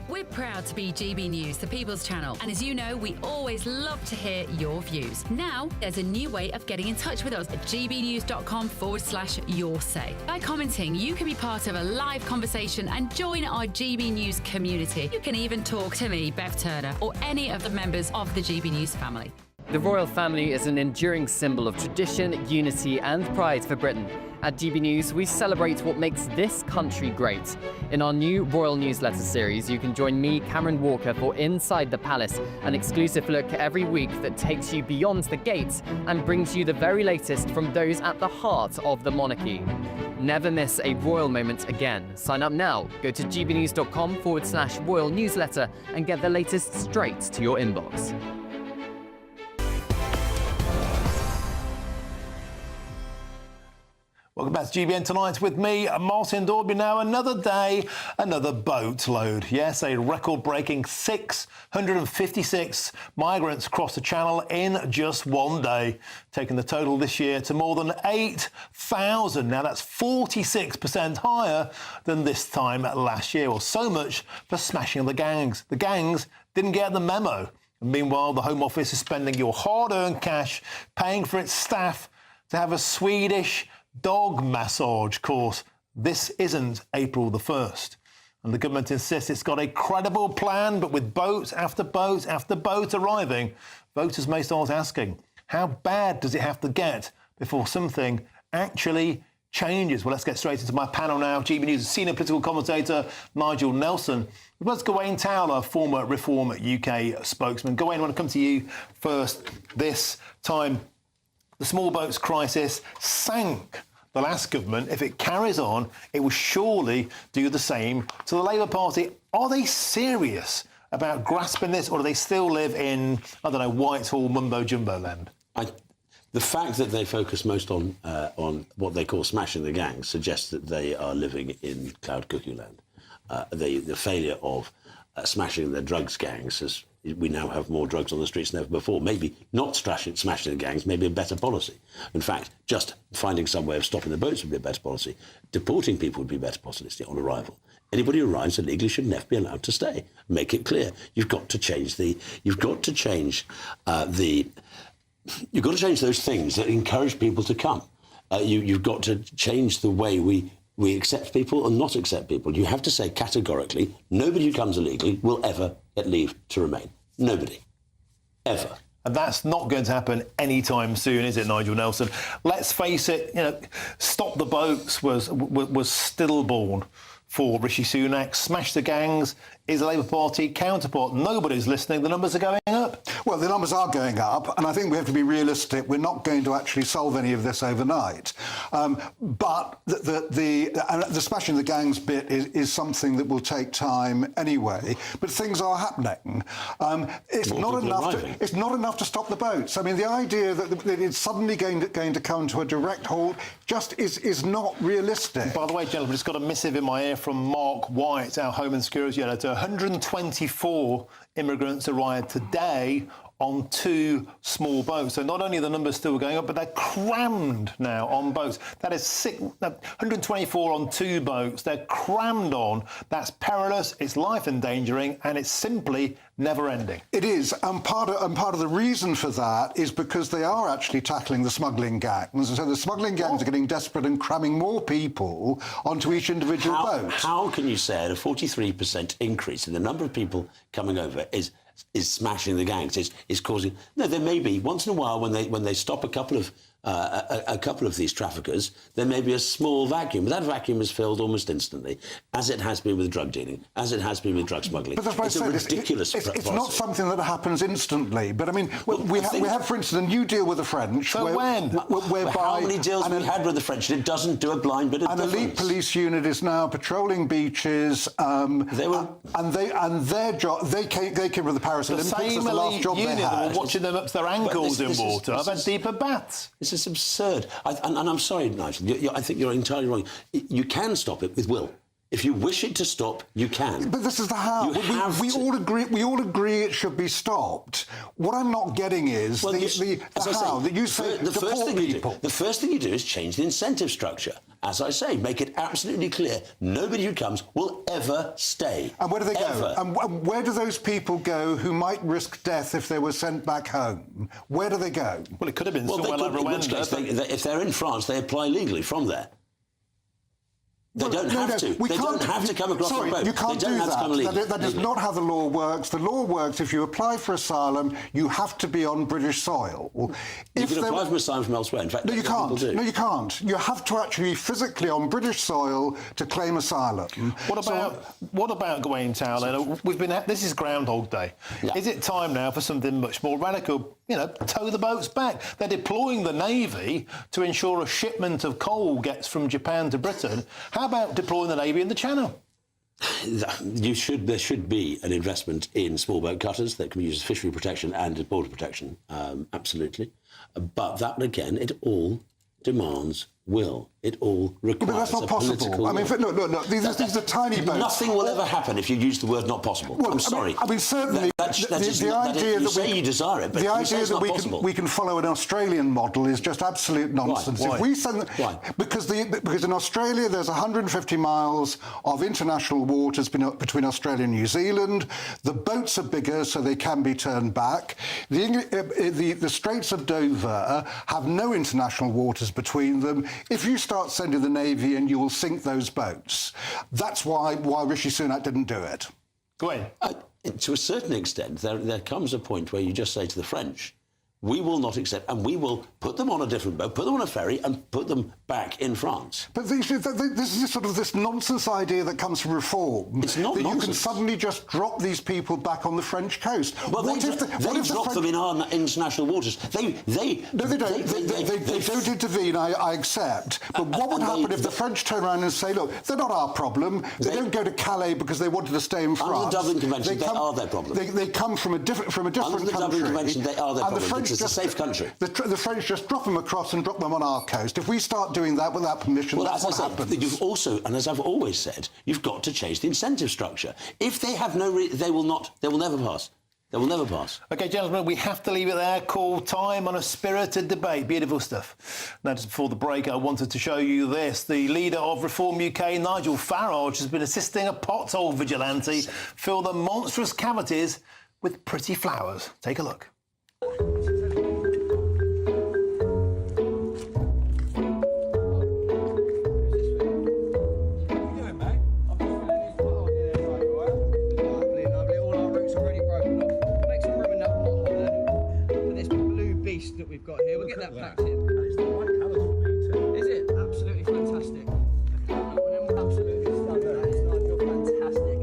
We're proud to be GB News, the People's Channel. And as you know, we always love to hear your views. Now, there's a new way of getting in touch with us at gbnews.com/your say. By commenting, you can be part of a live conversation and join our GB News community. You can even talk to me, Bev Turner, or any of the members of the GB News family. The royal family is an enduring symbol of tradition, unity and pride for Britain. At GB News, we celebrate what makes this country great. In our new Royal Newsletter series, you can join me, Cameron Walker, for Inside the Palace, an exclusive look every week that takes you beyond the gates and brings you the very latest from those at the heart of the monarchy. Never miss a royal moment again. Sign up now. Go to gbnews.com/royal newsletter and get the latest straight to your inbox. Welcome back to GBN Tonight with me, Martin Daubney. Now, another day, another boatload. Yes, a record-breaking 656 migrants crossed the Channel in just one day, taking the total this year to more than 8,000. Now, that's 46% higher than this time last year. Well, so much for smashing the gangs. The gangs didn't get the memo. And meanwhile, the Home Office is spending your hard-earned cash, paying for its staff to have a Swedish dog massage course. This isn't April the 1st. And the government insists it's got a credible plan, but with boat after boat after boat arriving, voters may start asking, how bad does it have to get before something actually changes? Well, let's get straight into my panel now. GB News senior political commentator Nigel Nelson. We've got Gawain Towler, former Reform UK spokesman. Gawain, I want to come to you first. This time, the small boats crisis sank the last government. If it carries on, it will surely do the same to the Labour Party. Are they serious about grasping this, or do they still live in, I don't know, Whitehall mumbo-jumbo land? The fact that they focus most on what they call smashing the gangs suggests that they are living in cloud cuckoo land. The failure of smashing the drugs gangs we now have more drugs on the streets than ever before. Maybe not smashing the gangs, maybe a better policy. In fact, just finding some way of stopping the boats would be a better policy. Deporting people would be a better policy on arrival. Anybody who arrives illegally should never be allowed to stay. Make it clear. You've got to change those things that encourage people to come. You've got to change the way we accept people and not accept people. You have to say categorically, nobody who comes illegally will ever get leave to remain. Nobody. Ever. And that's not going to happen anytime soon, is it, Nigel Nelson? Let's face it, Stop the Boats was stillborn for Rishi Sunak. Smash the Gangs is a Labour Party counterpart. Nobody's listening. The numbers are going up. Well, the numbers are going up, and I think we have to be realistic. We're not going to actually solve any of this overnight. But the smashing the gangs bit is something that will take time anyway. But things are happening. It's not enough to stop the boats. I mean, the idea that it's suddenly going to come to a direct halt just is not realistic. By the way, gentlemen, just got a missive in my ear from Mark White, our Home and Security Editor. 124 immigrants arrived today on 2 small boats. So not only are the numbers still going up, but they're crammed now on boats. That is 124 on 2 boats. They're crammed on. That's perilous, it's life-endangering, and it's simply never-ending. It is, and part of the reason for that is because they are actually tackling the smuggling gangs. So the smuggling gangs are getting desperate and cramming more people onto each individual boat. How can you say a 43% increase in the number of people coming over is smashing the gangs? Is causing? No, there may be once in a while when they stop a couple of these traffickers, there may be a small vacuum, but that vacuum is filled almost instantly, as it has been with drug dealing, as it has been with drug smuggling. But that's why it's a ridiculous process. It's not something that happens instantly. But I mean, we have, for instance, a new deal with the French. So whereby how many deals we had with the French? And it doesn't do a blind bit of difference. An elite police unit is now patrolling beaches. Their job. They came with the Paris Olympics. The same the last job unit they had. that were watching them up to their ankles in water. I've had deeper baths. This is absurd. And I'm sorry, Nigel. I think you're entirely wrong. You can stop it with will. If you wish it to stop, you can. But this is the how. We all agree. We all agree it should be stopped. What I'm not getting is the how. That you say deport people. The first thing you do is change the incentive structure. As I say, make it absolutely clear nobody who comes will ever stay. And where do they go? And where do those people go who might risk death if they were sent back home? Where do they go? Well, it could have been somewhere like Rwanda. If they're in France, they apply legally from there. They don't have to. They don't have to come across the boat. You can't do that. That is not how the law works. The law works if you apply for asylum, you have to be on British soil. You can apply for asylum from elsewhere. In fact, no, you can't. No, you can't. You have to actually be physically on British soil to claim asylum. What about Gawain Town? This is Groundhog Day. Yeah. Is it time now for something much more radical? You know, tow the boats back. They're deploying the Navy to ensure a shipment of coal gets from Japan to Britain. How about deploying the Navy in the Channel? There should be an investment in small boat cutters that can be used as fishery protection and border protection, absolutely. But that, again, it all demands will. It all requires but that's not possible. I mean, look, these are tiny boats. Nothing will ever happen if you use the word not possible. Well, I'm sorry. I mean, certainly the idea that you desire it, but the you idea say it's that not possible. we can follow an Australian model is just absolute nonsense. Why? If we send Why? because in Australia there's 150 miles of international waters between Australia and New Zealand. The boats are bigger, so they can be turned back. The Straits of Dover have no international waters between them. If you start sending the Navy in, you will sink those boats. That's why Rishi Sunak didn't do it. Go ahead. To a certain extent, there comes a point where you just say to the French, we will not accept, and we will put them on a different boat, put them on a ferry, and put them back in France. But this is sort of this nonsense idea that comes from reform. It's not that nonsense. You can suddenly just drop these people back on the French coast. Well, they drop them in our international waters. They don't intervene. I accept. But what would happen if the French turn around and say, "Look, they're not our problem. They don't go to Calais because they wanted to stay in France." Under the Dublin Convention, they are their problem. They come from a different country. Under the Dublin Convention, they are their problem. It's a safe country. The French just drop them across and drop them on our coast. If we start doing that without permission, that's what happens. You've also, and as I've always said, you've got to change the incentive structure. If they have they will never pass. They will never pass. OK, gentlemen, we have to leave it there. Call time on a spirited debate. Beautiful stuff. Now, just before the break, I wanted to show you this. The leader of Reform UK, Nigel Farage, has been assisting a pothole vigilante fill the monstrous cavities with pretty flowers. Take a look. That we've got here. We'll get that packed in. And it's the right colours for me too. Is it? Absolutely fantastic. Absolutely stunning. That is nice. You're fantastic.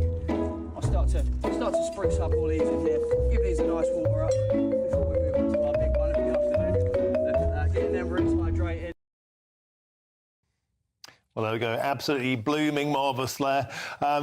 I'll start to spruce up all these in here. Give these a nice water up before we move on to our big one of the afternoon. Look at that, getting them roots hydrated. Well, there we go. Absolutely blooming, marvellous there.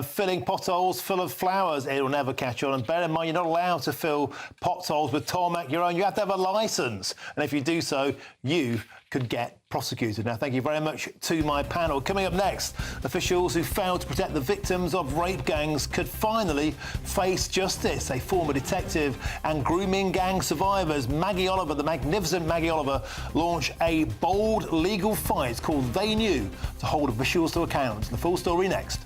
Filling potholes full of flowers. It'll never catch on. And bear in mind, you're not allowed to fill potholes with tarmac your own. You have to have a licence. And if you do so, you could get prosecuted. Now, thank you very much to my panel. Coming up next, officials who failed to protect the victims of rape gangs could finally face justice. A former detective and grooming gang survivors, Maggie Oliver, the magnificent Maggie Oliver, launched a bold legal fight called They Knew to hold officials to account. The full story next.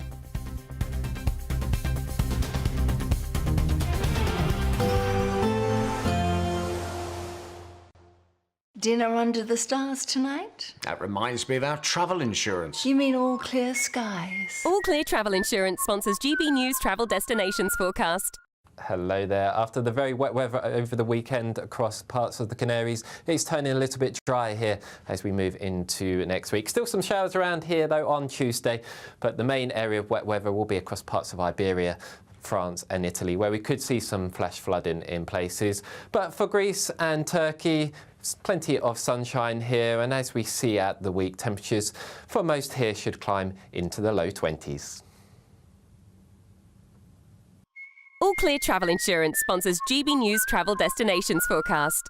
Dinner under the stars tonight? That reminds me of our travel insurance. You mean all clear skies? All Clear Travel Insurance sponsors GB News travel destinations forecast. Hello there. After the very wet weather over the weekend across parts of the Canaries, it's turning a little bit dry here as we move into next week. Still some showers around here though on Tuesday, but the main area of wet weather will be across parts of Iberia, France and Italy, where we could see some flash flooding in places. But for Greece and Turkey, plenty of sunshine here, and as we see at the week, temperatures for most here should climb into the low 20s. All Clear Travel Insurance sponsors GB News travel destinations forecast.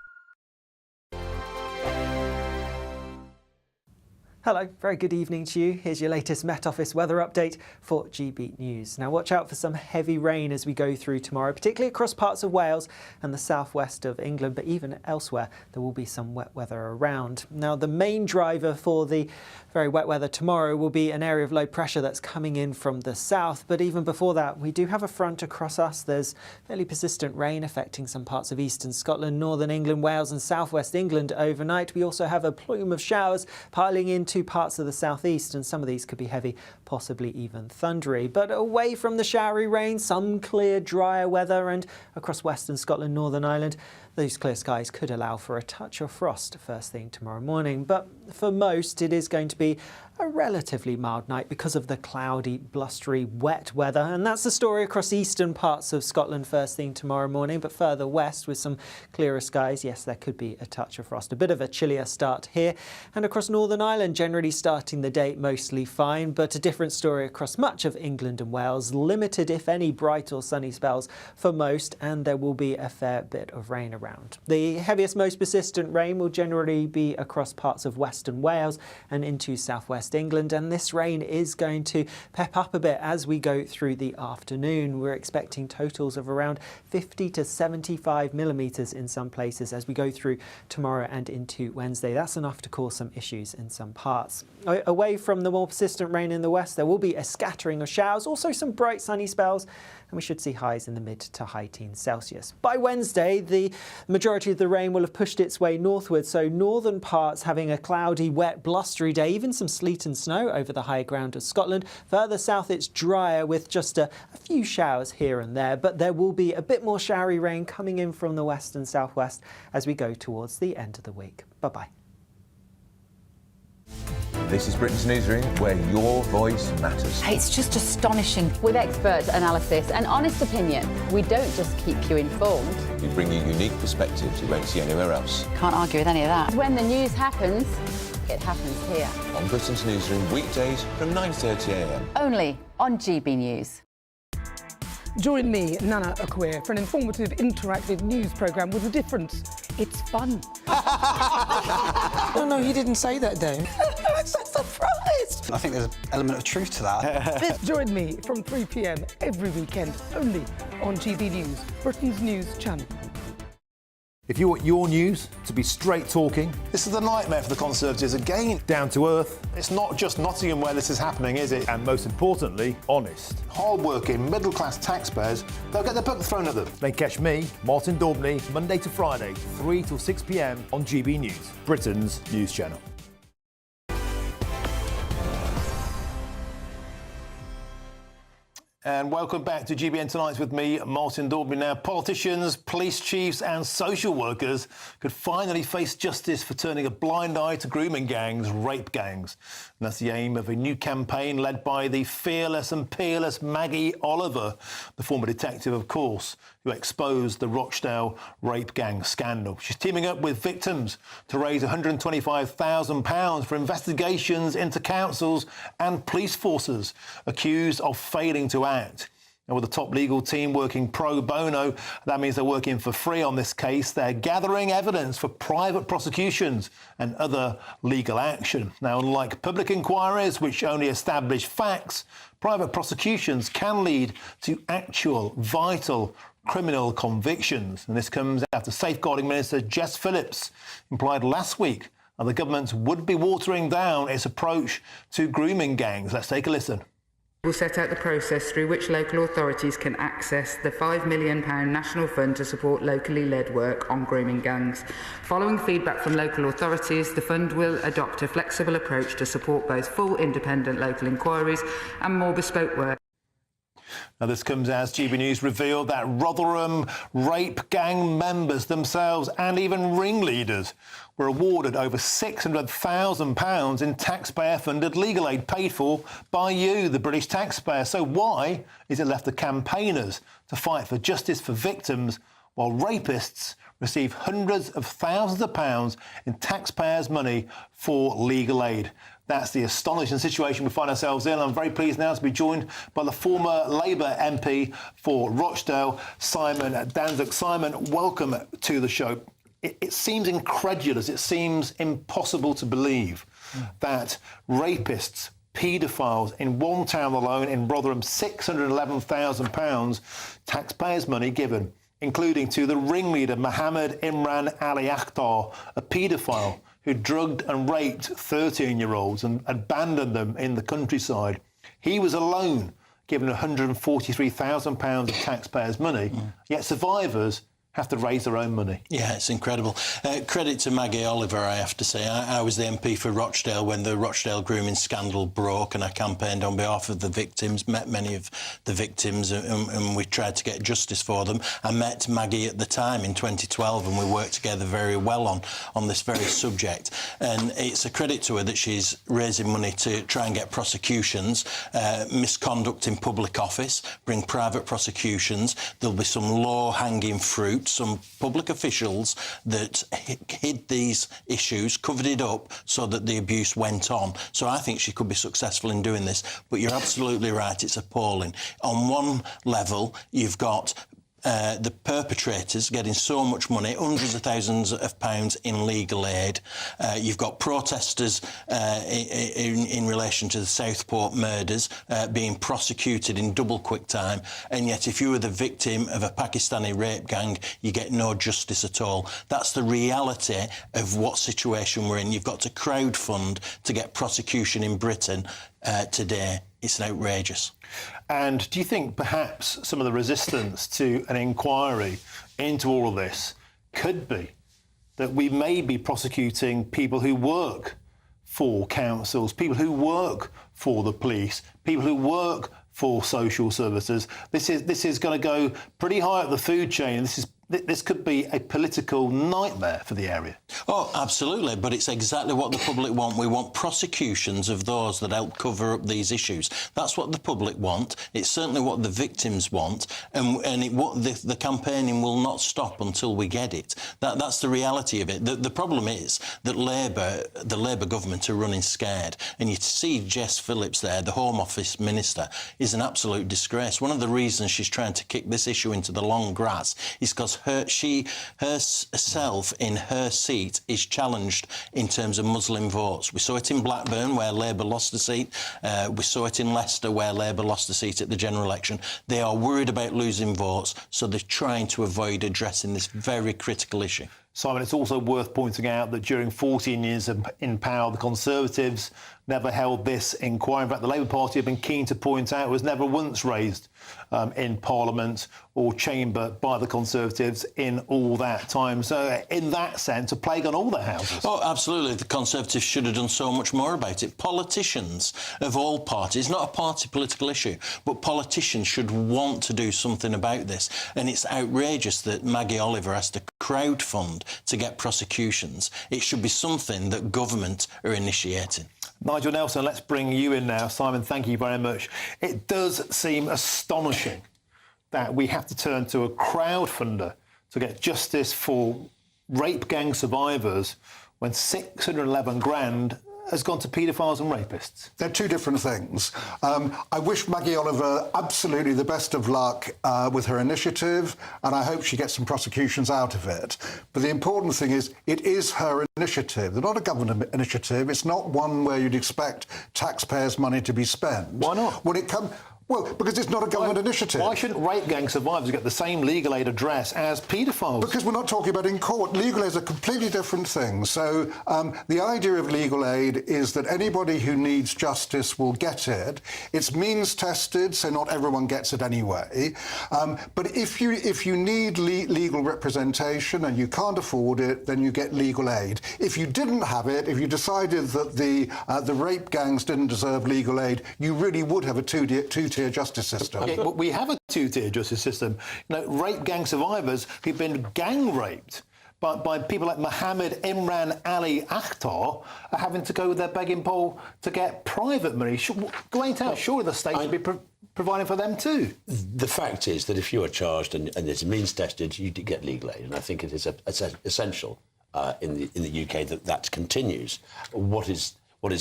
Hello, very good evening to you. Here's your latest Met Office weather update for GB News. Now watch out for some heavy rain as we go through tomorrow, particularly across parts of Wales and the southwest of England, but even elsewhere there will be some wet weather around. Now the main driver for the very wet weather tomorrow will be an area of low pressure that's coming in from the south, but even before that we do have a front across us. There's fairly persistent rain affecting some parts of eastern Scotland, northern England, Wales and southwest England overnight. We also have a plume of showers piling into parts of the southeast, and some of these could be heavy, possibly even thundery. But away from the showery rain, some clear, drier weather, and across western Scotland, Northern Ireland, those clear skies could allow for a touch of frost first thing tomorrow morning. But for most, it is going to be a relatively mild night because of the cloudy, blustery, wet weather. And that's the story across eastern parts of Scotland first thing tomorrow morning. But further west with some clearer skies, yes, there could be a touch of frost. A bit of a chillier start here. And across Northern Ireland, generally starting the day mostly fine, but a different story across much of England and Wales. Limited, if any, bright or sunny spells for most, and there will be a fair bit of rain around. The heaviest, most persistent rain will generally be across parts of western Wales and into southwest England, and this rain is going to pep up a bit as we go through the afternoon. We're expecting totals of around 50 to 75 millimetres in some places as we go through tomorrow and into Wednesday. That's enough to cause some issues in some parts. Away from the more persistent rain in the west, there will be a scattering of showers, also some bright sunny spells, and we should see highs in the mid to high teens Celsius. By Wednesday, the majority of the rain will have pushed its way northward, so northern parts having a cloudy, wet, blustery day, even some sleet and snow over the high ground of Scotland. Further south, it's drier with just a few showers here and there, but there will be a bit more showery rain coming in from the west and southwest as we go towards the end of the week. Bye-bye. This is Britain's Newsroom, where your voice matters. It's just astonishing. With expert analysis and honest opinion, we don't just keep you informed. We bring you unique perspectives you won't see anywhere else. Can't argue with any of that. When the news happens, it happens here. On Britain's Newsroom, weekdays from 9:30 a.m. Only on GB News. Join me, Nana Okoye, for an informative, interactive news programme with a difference. It's fun. No, he didn't say that, though. I'm so surprised. I think there's an element of truth to that. Join me from 3 p.m. every weekend, only on GB News, Britain's news channel. If you want your news to be straight talking, this is the nightmare for the Conservatives again. Down to earth. It's not just Nottingham where this is happening, is it? And most importantly, honest. Hard-working, middle-class taxpayers, they'll get their book thrown at them. They catch me, Martin Daubney, Monday to Friday, 3 till 6 p.m. on GB News, Britain's news channel. And welcome back to GBN Tonight with me, Martin Daubney. Now, politicians, police chiefs and social workers could finally face justice for turning a blind eye to grooming gangs, rape gangs. And that's the aim of a new campaign led by the fearless and peerless Maggie Oliver, the former detective, of course, who exposed the Rochdale rape gang scandal. She's teaming up with victims to raise £125,000 for investigations into councils and police forces accused of failing to act. And with the top legal team working pro bono, that means they're working for free on this case. They're gathering evidence for private prosecutions and other legal action. Now, unlike public inquiries, which only establish facts, private prosecutions can lead to actual, vital criminal convictions. And this comes after Safeguarding Minister Jess Phillips implied last week that the government would be watering down its approach to grooming gangs. Let's take a listen. We'll set out the process through which local authorities can access the £5 million national fund to support locally led work on grooming gangs. Following feedback from local authorities, the fund will adopt a flexible approach to support both full independent local inquiries and more bespoke work. Now, this comes as GB News revealed that Rotherham rape gang members themselves and even ringleaders were awarded over £600,000 in taxpayer-funded legal aid paid for by you, the British taxpayer. So why is it left to campaigners to fight for justice for victims while rapists receive hundreds of thousands of pounds in taxpayers' money for legal aid? That's the astonishing situation we find ourselves in. I'm very pleased now to be joined by the former Labour MP for Rochdale, Simon Danczuk. Simon, welcome to the show. It seems incredulous, it seems impossible to believe that rapists, paedophiles in one town alone in Rotherham, £611,000 taxpayers' money given, including to the ringleader Mohammed Imran Ali Akhtar, a paedophile who drugged and raped 13-year-olds and abandoned them in the countryside. He was alone given £143,000 of taxpayers' money, yet survivors have to raise their own money. Yeah, it's incredible. Credit to Maggie Oliver, I have to say. I was the MP for Rochdale when the Rochdale grooming scandal broke, and I campaigned on behalf of the victims, met many of the victims, and we tried to get justice for them. I met Maggie at the time in 2012, and we worked together very well on this very subject. And it's a credit to her that she's raising money to try and get prosecutions, misconduct in public office, bring private prosecutions. There'll be some low-hanging fruit. Some public officials that hid these issues, covered it up so that the abuse went on. So I think she could be successful in doing this. But you're absolutely right, it's appalling. On one level, you've got the perpetrators getting so much money, hundreds of thousands of pounds in legal aid. You've got protesters in relation to the Southport murders being prosecuted in double quick time, and yet if you were the victim of a Pakistani rape gang, you get no justice at all. That's the reality of what situation we're in. You've got to crowdfund to get prosecution in Britain today. It's outrageous. And do you think perhaps some of the resistance to an inquiry into all of this could be that we may be prosecuting people who work for councils, people who work for the police, people who work for social services? This is going to go pretty high up the food chain. This could be a political nightmare for the area. Oh, absolutely, but it's exactly what the public want. We want prosecutions of those that help cover up these issues. That's what the public want. It's certainly what the victims want, and the campaigning will not stop until we get it. That's the reality of it. The problem is that the Labour government are running scared, and you see Jess Phillips there, the Home Office Minister, is an absolute disgrace. One of the reasons she's trying to kick this issue into the long grass is because herself in her seat is challenged in terms of Muslim votes. We saw it in Blackburn, where Labour lost a seat. We saw it in Leicester, where Labour lost a seat at the general election. They are worried about losing votes, so they're trying to avoid addressing this very critical issue. Simon, it's also worth pointing out that during 14 years in power, the Conservatives never held this inquiry. In fact, the Labour Party have been keen to point out it was never once raised in Parliament or Chamber by the Conservatives in all that time. So, in that sense, a plague on all the houses. Oh, absolutely. The Conservatives should have done so much more about it. Politicians of all parties, not a party political issue, but politicians should want to do something about this. And it's outrageous that Maggie Oliver has to crowdfund to get prosecutions. It should be something that government are initiating. Nigel Nelson, let's bring you in now. Simon, thank you very much. It does seem astonishing that we have to turn to a crowdfunder to get justice for rape gang survivors when 611 grand has gone to paedophiles and rapists? They're two different things. I wish Maggie Oliver absolutely the best of luck with her initiative, and I hope she gets some prosecutions out of it. But the important thing is, it is her initiative. They're not a government initiative. It's not one where you'd expect taxpayers' money to be spent. Why not? When it comes... Well, because it's not a government initiative. Why shouldn't rape gang survivors get the same legal aid address as paedophiles? Because we're not talking about in court. Legal aid is a completely different thing. So the idea of legal aid is that anybody who needs justice will get it. It's means tested, so not everyone gets it anyway. But if you need legal representation and you can't afford it, then you get legal aid. If you didn't have it, if you decided that the rape gangs didn't deserve legal aid, you really would have a two-tier justice system. Okay, but we have a two-tier justice system. You know, rape gang survivors who've been gang raped by people like Mohammed Imran Ali Akhtar are having to go with their begging bowl to get private money. Going out, surely the state should be providing for them too. The fact is that if you are charged and it's means tested, you do get legal aid, and I think it is essential in the UK that continues. What is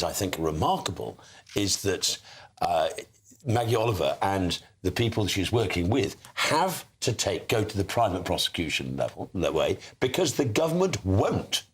I think remarkable is that Maggie Oliver and the people she's working with have to go to the private prosecution level that way because the government won't,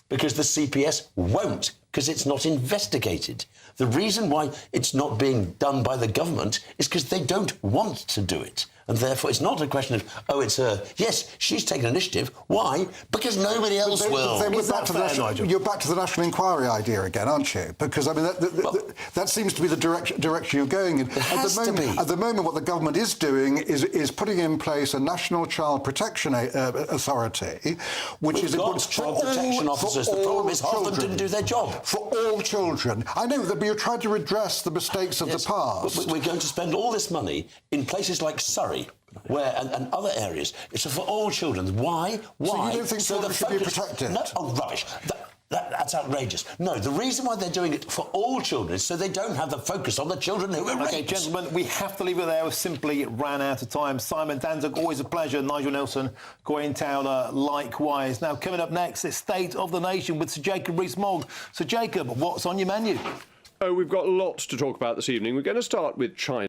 because the CPS won't, because it's not investigated. The reason why it's not being done by the government is because they don't want to do it. And therefore, it's not a question of, oh, it's her. Yes, she's taken initiative. Why? Because nobody else will. Then you're back to the national inquiry idea again, aren't you? Because, I mean, that seems to be the direction you're going in. At the moment, what the government is doing is putting in place a National Child Protection Authority, which is... child protection officers. The problem is half of them didn't do their job. For all children. I know that you're trying to redress the mistakes of the past. But we're going to spend all this money in places like Surrey, and other areas. It's for all children. Why? So you don't think children should be protected? No, oh, rubbish. That's outrageous. No, the reason why they're doing it for all children is so they don't have the focus on the children who are raped. OK, gentlemen, we have to leave it there. We simply ran out of time. Simon Danzig, always a pleasure. Nigel Nelson, Gwen Towler, likewise. Now, coming up next, it's State of the Nation with Sir Jacob Rees-Mogg. Sir Jacob, what's on your menu? Oh, we've got lots to talk about this evening. We're going to start with China.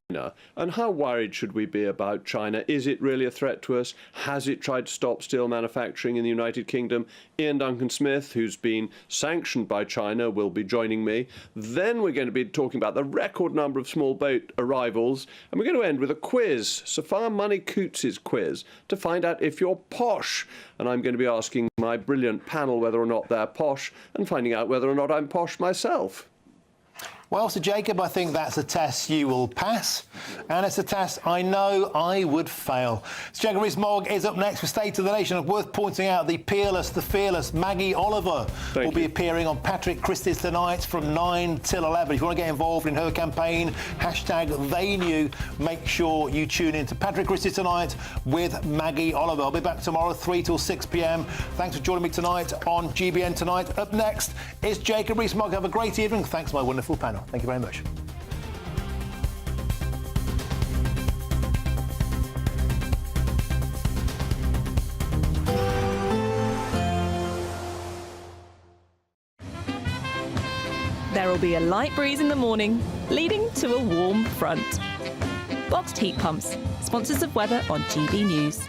And how worried should we be about China? Is it really a threat to us? Has it tried to stop steel manufacturing in the United Kingdom? Ian Duncan-Smith, who's been sanctioned by China, will be joining me. Then we're going to be talking about the record number of small boat arrivals. And we're going to end with a quiz, Safar Money Coots' quiz, to find out if you're posh. And I'm going to be asking my brilliant panel whether or not they're posh and finding out whether or not I'm posh myself. Well, Sir Jacob, I think that's a test you will pass, and it's a test I know I would fail. Sir Jacob Rees-Mogg is up next with State of the Nation. Worth pointing out, the peerless, the fearless Maggie Oliver will be appearing on Patrick Christie's tonight from 9 till 11. If you want to get involved in her campaign, #TheyKnew, make sure you tune in to Patrick Christie tonight with Maggie Oliver. I'll be back tomorrow, 3 till 6 p.m. Thanks for joining me tonight on GBN Tonight. Up next is Jacob Rees-Mogg. Have a great evening. Thanks to my wonderful panel. Thank you very much. There will be a light breeze in the morning, leading to a warm front. Boxed heat pumps, sponsors of weather on GB News.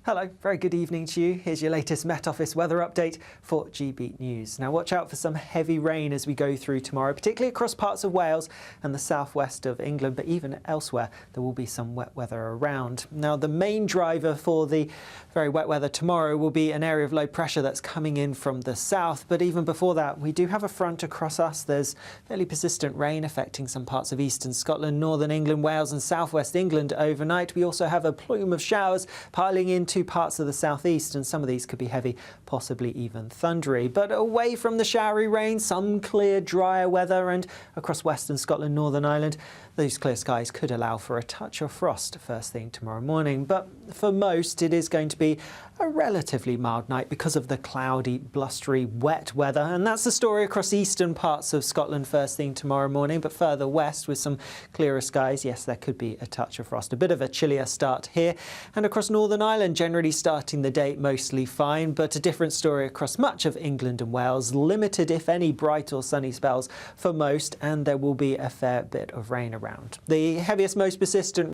Hello, very good evening to you. Here's your latest Met Office weather update for GB News. Now watch out for some heavy rain as we go through tomorrow, particularly across parts of Wales and the southwest of England, but even elsewhere there will be some wet weather around. Now the main driver for the very wet weather tomorrow will be an area of low pressure that's coming in from the south, but even before that we do have a front across us. There's fairly persistent rain affecting some parts of eastern Scotland, northern England, Wales and southwest England overnight. We also have a plume of showers piling into parts of the southeast, and some of these could be heavy, possibly even thundery. But away from the showery rain, some clear, drier weather, and across western Scotland, Northern Ireland, those clear skies could allow for a touch of frost first thing tomorrow morning. But for most, it is going to be a relatively mild night because of the cloudy, blustery, wet weather. And that's the story across eastern parts of Scotland first thing tomorrow morning. But further west, with some clearer skies, yes, there could be a touch of frost. A bit of a chillier start here. And across Northern Ireland, generally starting the day mostly fine, but a different story across much of England and Wales. Limited, if any, bright or sunny spells for most, and there will be a fair bit of rain around. The heaviest, most persistent